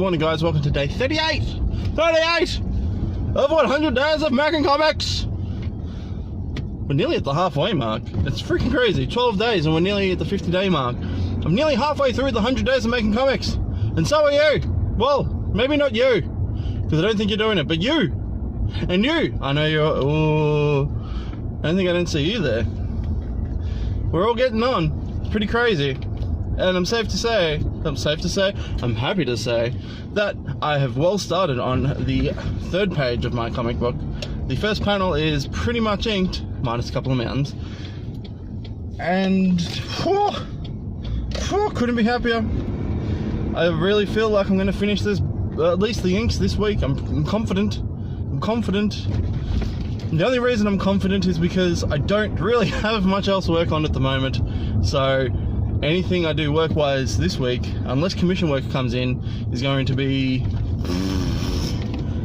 morning, guys. Welcome to day 38 of 100 days of making comics. We're nearly at the halfway mark. It's freaking crazy. 12 days and we're nearly at the 50-day mark. I'm nearly halfway through the 100 days of making comics, and so are you. Well, maybe not you, because I don't think you're doing it, but you and you. I know you're. Oh, I don't think I didn't see you there. We're all getting on. It's pretty crazy. And I'm happy to say that I have well started on the third page of my comic book. The first panel is pretty much inked, minus a couple of mountains. And couldn't be happier. I really feel like I'm going to finish this, at least the inks this week. I'm confident. The only reason I'm confident is because I don't really have much else to work on at the moment. So anything I do work-wise this week, unless commission work comes in, is going to be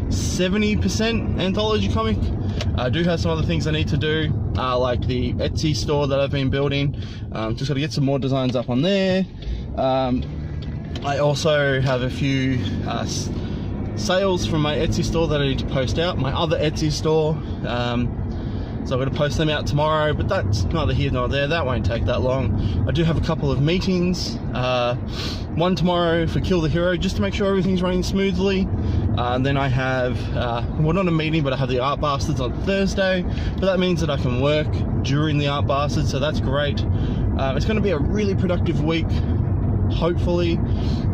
70% anthology comic. I do have some other things I need to do, like the Etsy store that I've been building. Just got to get some more designs up on there. I also have a few sales from my Etsy store that I need to post out. My other Etsy store. So I'm going to post them out tomorrow, but that's neither here nor there. That won't take that long. I do have a couple of meetings. One tomorrow for Kill the Hero, just to make sure everything's running smoothly. And then I have, well, not a meeting, but I have the Art Bastards on Thursday. But that means that I can work during the Art Bastards, so that's great. It's going to be a really productive week, hopefully.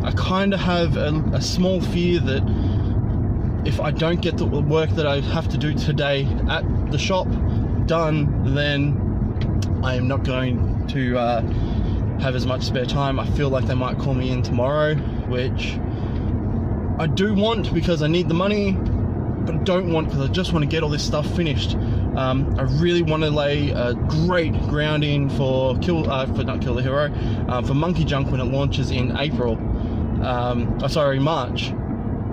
I kind of have a small fear that if I don't get the work that I have to do today at the shop done, then I am not going to have as much spare time. I feel like they might call me in tomorrow, which I do want because I need the money, but I don't want because I just want to get all this stuff finished. I really want to lay a great grounding for for Monkey Junk when it launches in March.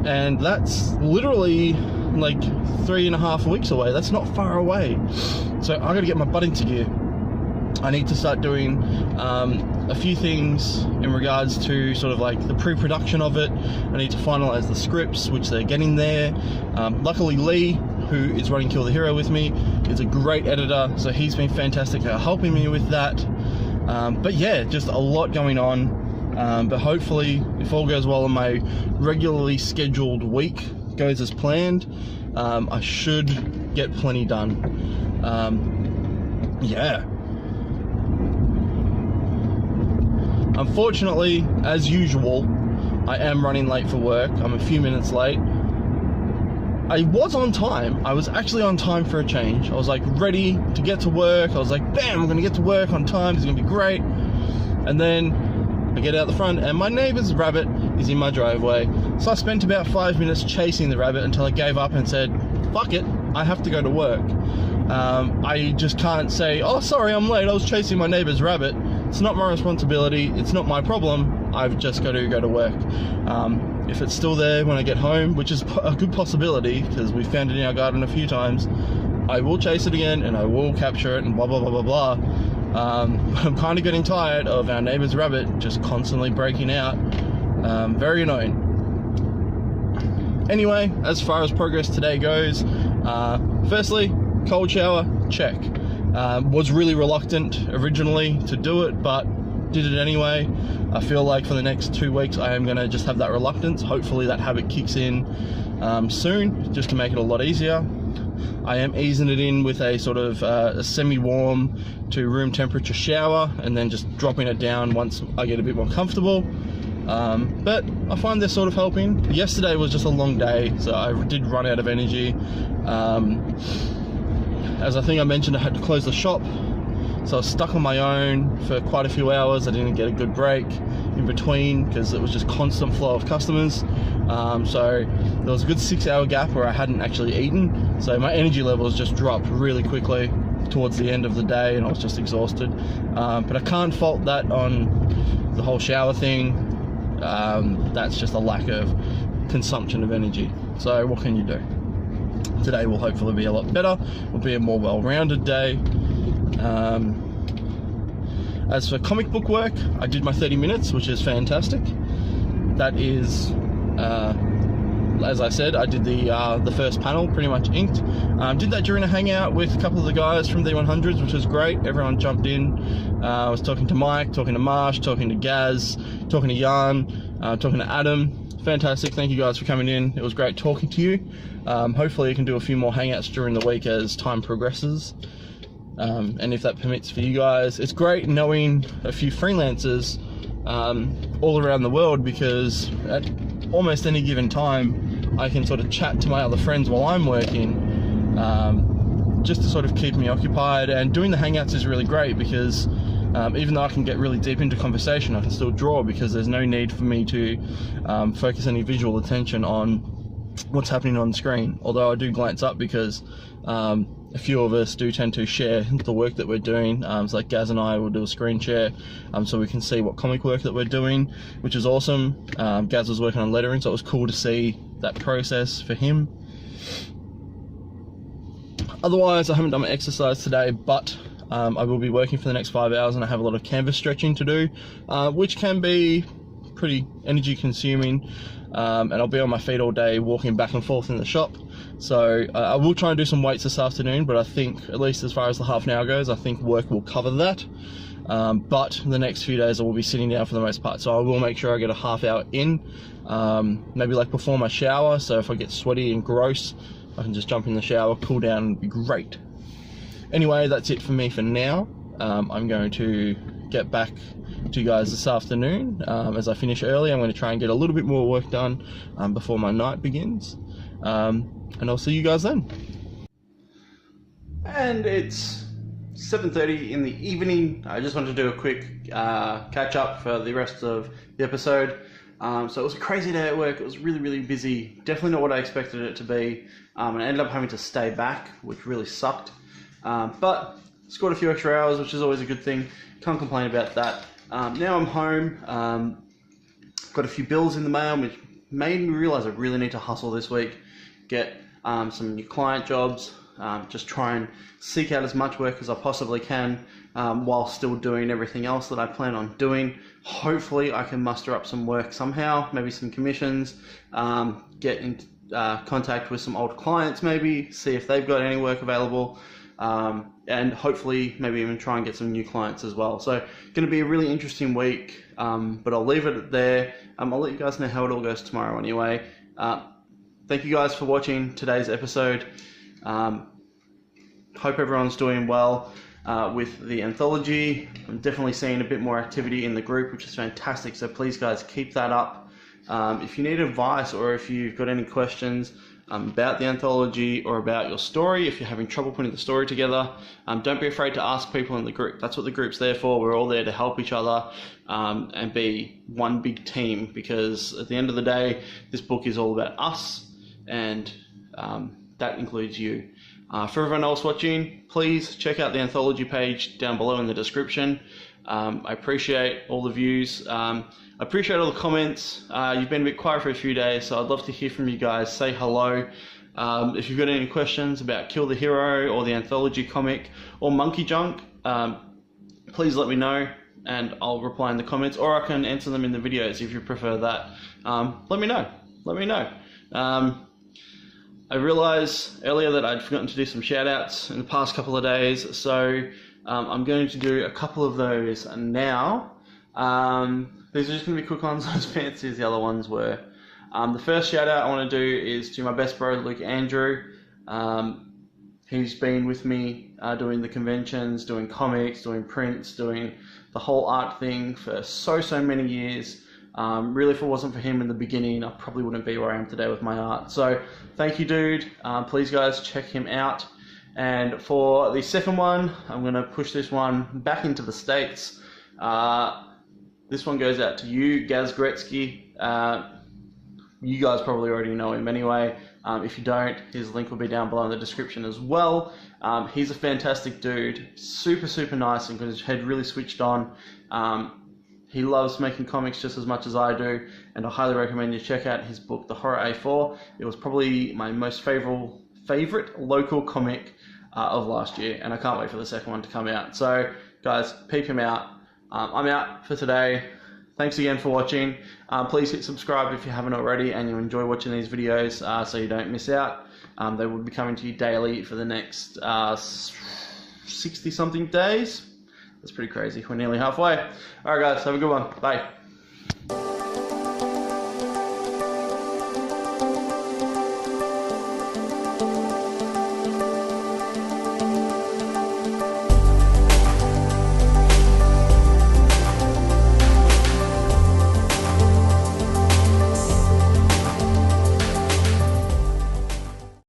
And that's literally like 3.5 weeks away. That's not far away. So I gotta get my butt into gear. I need to start doing a few things in regards to sort of like the pre-production of it. I need to finalize the scripts, which they're getting there. Luckily Lee, who is running Kill the Hero with me, is a great editor, so he's been fantastic at helping me with that. But yeah, just a lot going on. But hopefully, if all goes well and my regularly scheduled week goes as planned, I should get plenty done. Yeah. Unfortunately, as usual, I am running late for work. I'm a few minutes late. I was on time. I was actually on time for a change. I was like ready to get to work. I was like, bam, I'm gonna get to work on time. It's gonna be great. And then I get out the front and my neighbour's rabbit is in my driveway. So I spent about 5 minutes chasing the rabbit until I gave up and said, fuck it, I have to go to work. I just can't say, oh sorry, I'm late, I was chasing my neighbour's rabbit. It's not my responsibility, it's not my problem, I've just got to go to work. If it's still there when I get home, which is a good possibility because we found it in our garden a few times, I will chase it again and I will capture it and blah blah blah blah blah. I'm kind of getting tired of our neighbour's rabbit just constantly breaking out. Very annoying. Anyway, as far as progress today goes, firstly, cold shower, check. Was really reluctant originally to do it, but did it anyway. I feel like for the next 2 weeks I am going to just have that reluctance. Hopefully that habit kicks in soon, just to make it a lot easier. I am easing it in with a sort of a semi-warm to room temperature shower and then just dropping it down once I get a bit more comfortable. But I find they're sort of helping. Yesterday was just a long day, so I did run out of energy. As I think I mentioned, I had to close the shop, so I was stuck on my own for quite a few hours. I didn't get a good break in between because it was just constant flow of customers. So there was a good 6-hour gap where I hadn't actually eaten, so my energy levels just dropped really quickly towards the end of the day and I was just exhausted. But I can't fault that on the whole shower thing. That's just a lack of consumption of energy. So what can you do? Today will hopefully be a lot better. Will be a more well-rounded day. As for comic book work, I did my 30 minutes, which is fantastic. That is As I said, I did the first panel pretty much inked. Did that during a hangout with a couple of the guys from D100s, which was great. Everyone jumped in. I was talking to Mike, talking to Marsh, talking to Gaz, talking to Jan, talking to Adam. Fantastic. Thank you guys for coming in. It was great talking to you. Hopefully I can do a few more hangouts during the week as time progresses. And if that permits for you guys. It's great knowing a few freelancers all around the world, because at almost any given time I can sort of chat to my other friends while I'm working, just to sort of keep me occupied. And doing the hangouts is really great because even though I can get really deep into conversation, I can still draw, because there's no need for me to focus any visual attention on what's happening on screen. Although I do glance up, because a few of us do tend to share the work that we're doing. So like Gaz and I will do a screen share, so we can see what comic work that we're doing, which is awesome. Gaz was working on lettering, so it was cool to see that process for him. Otherwise, I haven't done my exercise today, but I will be working for the next 5 hours, and I have a lot of canvas stretching to do, which can be pretty energy consuming. And I'll be on my feet all day walking back and forth in the shop. So I will try and do some weights this afternoon, but I think, at least as far as the half an hour goes, I think work will cover that. But the next few days I will be sitting down for the most part, so I will make sure I get a half hour in, maybe like before my shower, so if I get sweaty and gross, I can just jump in the shower, cool down, and be great. Anyway, that's it for me for now. I'm going to get back to you guys this afternoon. As I finish early, I'm going to try and get a little bit more work done before my night begins. And I'll see you guys then. And it's 7:30 in the evening. I just wanted to do a quick catch up for the rest of the episode. So it was a crazy day at work. It was really, really busy. Definitely not what I expected it to be. And I ended up having to stay back, which really sucked. But scored a few extra hours, which is always a good thing. Can't complain about that. Now I'm home. Got a few bills in the mail, which made me realize I really need to hustle this week. Get some new client jobs. Just try and seek out as much work as I possibly can, while still doing everything else that I plan on doing. Hopefully I can muster up some work somehow, maybe some commissions, get in contact with some old clients, maybe see if they've got any work available, and hopefully maybe even try and get some new clients as well. So going to be a really interesting week, but I'll leave it there. I'll let you guys know how it all goes tomorrow anyway. Thank you guys for watching today's episode. Hope everyone's doing well with the anthology. I'm definitely seeing a bit more activity in the group, which is fantastic, so please guys keep that up. If you need advice, or if you've got any questions about the anthology or about your story, if you're having trouble putting the story together, don't be afraid to ask people in the group. That's what the group's there for. We're all there to help each other and be one big team, because at the end of the day, this book is all about us, and that includes you. For everyone else watching, please check out the anthology page down below in the description. I appreciate all the views. I appreciate all the comments. You've been a bit quiet for a few days, so I'd love to hear from you guys. Say hello. If you've got any questions about Kill the Hero or the anthology comic or Monkey Junk, please let me know and I'll reply in the comments, or I can answer them in the videos if you prefer that. Let me know. Let me know. I realised earlier that I'd forgotten to do some shout outs in the past couple of days, so I'm going to do a couple of those now. These are just going to be quick ones, not as fancy as the other ones were. The first shout out I want to do is to my best bro, Luke Andrew. He's been with me doing the conventions, doing comics, doing prints, doing the whole art thing for so many years. Really, if it wasn't for him in the beginning, I probably wouldn't be where I am today with my art. So thank you, dude. Please guys check him out. And for the second one, I'm going to push this one back into the States. This one goes out to you, Gaz Gretzky. You guys probably already know him anyway. If you don't, his link will be down below in the description as well. He's a fantastic dude, super nice, and got his head really switched on. He loves making comics just as much as I do, and I highly recommend you check out his book, The Horror A4. It was probably my most favorite local comic of last year, and I can't wait for the second one to come out. So guys, peep him out. I'm out for today. thanks again for watching. Please hit subscribe if you haven't already and you enjoy watching these videos so you don't miss out. They will be coming to you daily for the next 60 something days. That's pretty crazy. We're nearly halfway. Alright guys, have a good one. Bye.